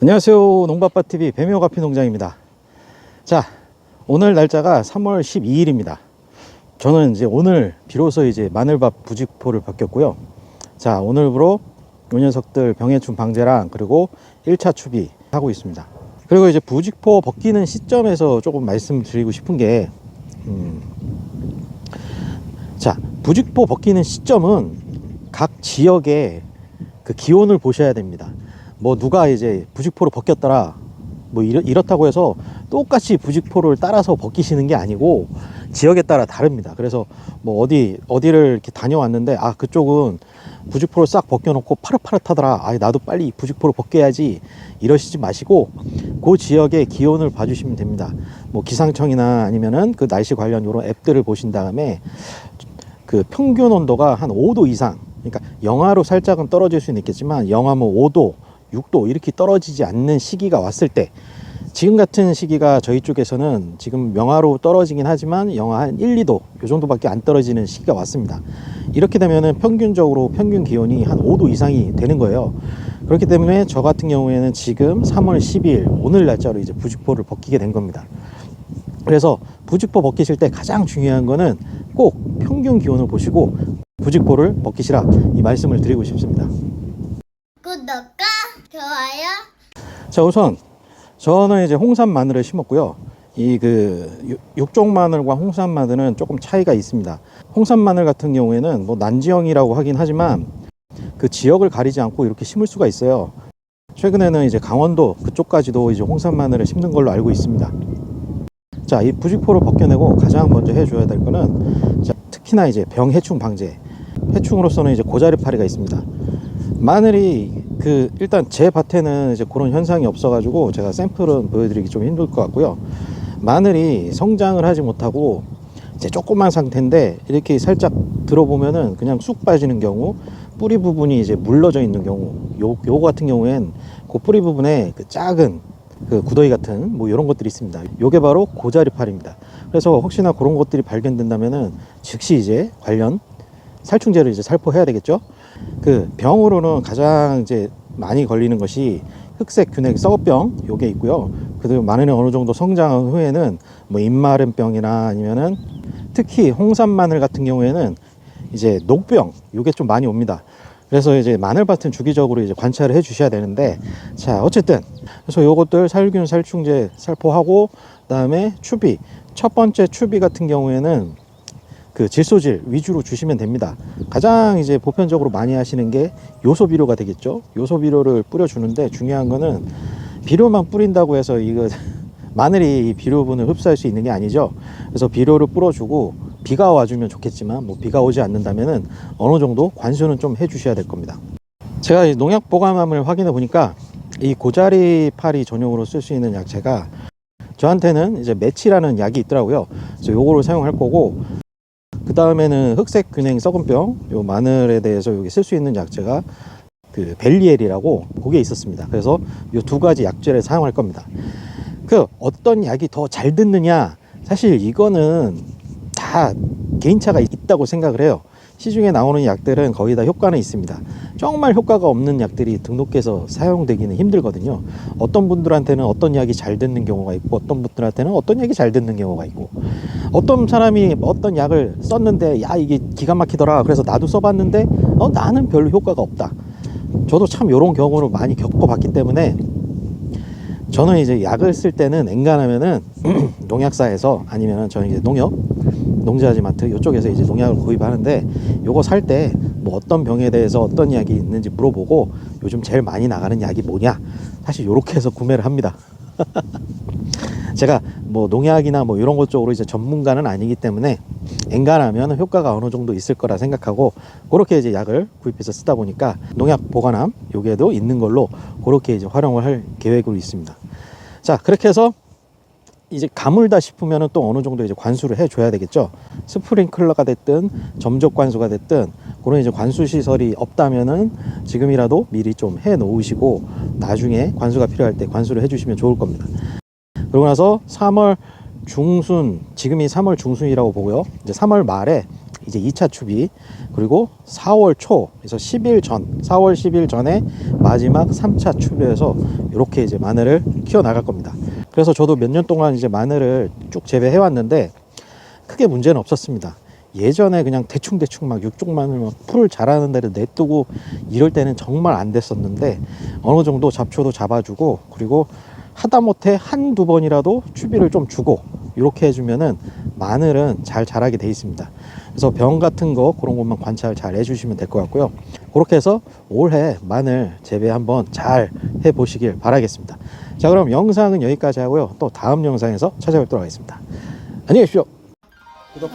안녕하세요. 농밥밭TV 뱀이오가피 농장입니다. 자, 오늘 날짜가 3월 12일입니다. 저는 이제 오늘 비로소 이제 마늘밥 부직포를 바뀌었고요. 자, 오늘부로 요 녀석들 병해충 방제랑 그리고 1차 추비 하고 있습니다. 그리고 이제 부직포 벗기는 시점에서 조금 말씀드리고 싶은 게 자, 부직포 벗기는 시점은 각 지역의 그 기온을 보셔야 됩니다. 뭐 누가 이제 부직포를 벗겼더라 뭐 이렇다고 해서 똑같이 부직포를 따라서 벗기시는 게 아니고 지역에 따라 다릅니다. 그래서 뭐 어디를 이렇게 다녀왔는데 아 그쪽은 부직포를 싹 벗겨놓고 파릇파릇하더라, 아 나도 빨리 부직포를 벗겨야지, 이러시지 마시고 그 지역의 기온을 봐주시면 됩니다. 뭐 기상청이나 아니면은 그 날씨 관련 이런 앱들을 보신 다음에 그 평균 온도가 한 5도 이상, 그러니까 영하로 살짝은 떨어질 수는 있겠지만 영하 뭐 5도 6도 이렇게 떨어지지 않는 시기가 왔을 때, 지금 같은 시기가 저희 쪽에서는 지금 영하로 떨어지긴 하지만 영하 한 1, 2도 이 정도밖에 안 떨어지는 시기가 왔습니다. 이렇게 되면은 평균적으로 평균 기온이 한 5도 이상이 되는 거예요. 그렇기 때문에 저 같은 경우에는 지금 3월 12일 오늘 날짜로 이제 부직포를 벗기게 된 겁니다. 그래서 부직포 벗기실 때 가장 중요한 거는 꼭 평균 기온을 보시고 부직포를 벗기시라, 이 말씀을 드리고 싶습니다. 구독과 좋아요. 자, 우선 저는 이제 홍산 마늘을 심었고요. 이 그 육종 마늘과 홍산 마늘은 조금 차이가 있습니다. 홍산 마늘 같은 경우에는 뭐 난지형이라고 하긴 하지만 그 지역을 가리지 않고 이렇게 심을 수가 있어요. 최근에는 이제 강원도 그쪽까지도 이제 홍산 마늘을 심는 걸로 알고 있습니다. 자, 이 부직포를 벗겨내고 가장 먼저 해줘야 될 거는, 자, 특히나 이제 병해충 방제. 해충으로서는 이제 고자리파리가 있습니다. 마늘이 일단 제 밭에는 이제 그런 현상이 없어가지고 제가 샘플은 보여드리기 좀 힘들 것 같고요. 마늘이 성장을 하지 못하고 이제 조그만 상태인데 이렇게 살짝 들어보면은 그냥 쑥 빠지는 경우, 뿌리 부분이 이제 물러져 있는 경우, 요거 같은 경우엔 그 뿌리 부분에 그 작은 그 구더기 같은 뭐 이런 것들이 있습니다. 요게 바로 고자리파리입니다. 그래서 혹시나 그런 것들이 발견된다면은 즉시 이제 관련 살충제를 이제 살포해야 되겠죠. 그 병으로는 가장 이제 많이 걸리는 것이 흑색 균핵 썩어병, 요게 있고요. 그리고 마늘이 어느 정도 성장한 후에는 뭐 잎마름병이나 아니면은 특히 홍산 마늘 같은 경우에는 이제 녹병, 요게 좀 많이 옵니다. 그래서 이제 마늘밭은 주기적으로 이제 관찰을 해 주셔야 되는데, 자, 어쨌든 그래서 요것들 살균 살충제 살포하고 그다음에 추비, 첫 번째 추비 같은 경우에는 그 질소질 위주로 주시면 됩니다. 가장 이제 보편적으로 많이 하시는 게 요소 비료가 되겠죠. 요소 비료를 뿌려 주는데 중요한 거는 비료만 뿌린다고 해서 이거 마늘이 이 비료분을 흡수할 수 있는 게 아니죠. 그래서 비료를 뿌려주고 비가 와주면 좋겠지만 뭐 비가 오지 않는다면은 어느 정도 관수는 좀 해주셔야 될 겁니다. 제가 이 농약 보관함을 확인해 보니까 이 고자리파리 전용으로 쓸 수 있는 약재가 저한테는 이제 매치라는 약이 있더라고요. 그래서 요거를 사용할 거고, 그 다음에는 흑색 균행 썩은병, 요 마늘에 대해서 여기 쓸 수 있는 약재가 그 벨리엘이라고 그게 있었습니다. 그래서 요 두 가지 약재를 사용할 겁니다. 그 어떤 약이 더 잘 듣느냐, 사실 이거는 다 개인차가 있다고 생각을 해요. 시중에 나오는 약들은 거의 다 효과는 있습니다. 정말 효과가 없는 약들이 등록해서 사용되기는 힘들거든요. 어떤 분들한테는 어떤 약이 잘 듣는 경우가 있고 어떤 분들한테는 어떤 약이 잘 듣는 경우가 있고, 어떤 사람이 어떤 약을 썼는데 야 이게 기가 막히더라, 그래서 나도 써봤는데 나는 별로 효과가 없다. 저도 참 이런 경우를 많이 겪어봤기 때문에 저는 이제 약을 쓸 때는 엔간하면은 농약사에서 아니면 저는 이제 농자지마트 이쪽에서 이제 농약을 구입하는데, 요거 살 때 뭐 어떤 병에 대해서 어떤 약이 있는지 물어보고 요즘 제일 많이 나가는 약이 뭐냐, 사실 요렇게 해서 구매를 합니다. 제가 뭐 농약이나 뭐 이런 것 쪽으로 이제 전문가는 아니기 때문에 엔간하면 효과가 어느 정도 있을 거라 생각하고 그렇게 이제 약을 구입해서 쓰다 보니까 농약 보관함 요게도 있는 걸로 그렇게 이제 활용을 할 계획으로 있습니다. 자, 그렇게 해서 이제 가물다 싶으면 또 어느 정도 이제 관수를 해줘야 되겠죠. 스프링클러가 됐든 점적 관수가 됐든 그런 이제 관수 시설이 없다면은 지금이라도 미리 좀 해 놓으시고 나중에 관수가 필요할 때 관수를 해주시면 좋을 겁니다. 그러고 나서 3월 중순, 지금이 3월 중순이라고 보고요. 이제 3월 말에 이제 2차 추비, 그리고 4월 초에서 10일 전, 4월 10일 전에 마지막 3차 추비해서 이렇게 이제 마늘을 키워 나갈 겁니다. 그래서 저도 몇 년 동안 이제 마늘을 쭉 재배해 왔는데 크게 문제는 없었습니다. 예전에 그냥 대충 막 육종 마늘 막 풀 자라는 데를 냅두고 이럴 때는 정말 안 됐었는데, 어느 정도 잡초도 잡아주고, 그리고 하다못해 한두 번이라도 추비를 좀 주고 이렇게 해주면은 마늘은 잘 자라게 돼 있습니다. 그래서 병 같은 거 그런 것만 관찰 잘 해주시면 될 것 같고요. 그렇게 해서 올해 마늘 재배 한번 잘 해보시길 바라겠습니다. 자, 그럼 영상은 여기까지 하고요. 또 다음 영상에서 찾아뵙도록 하겠습니다. 안녕히 계십시오. 구독.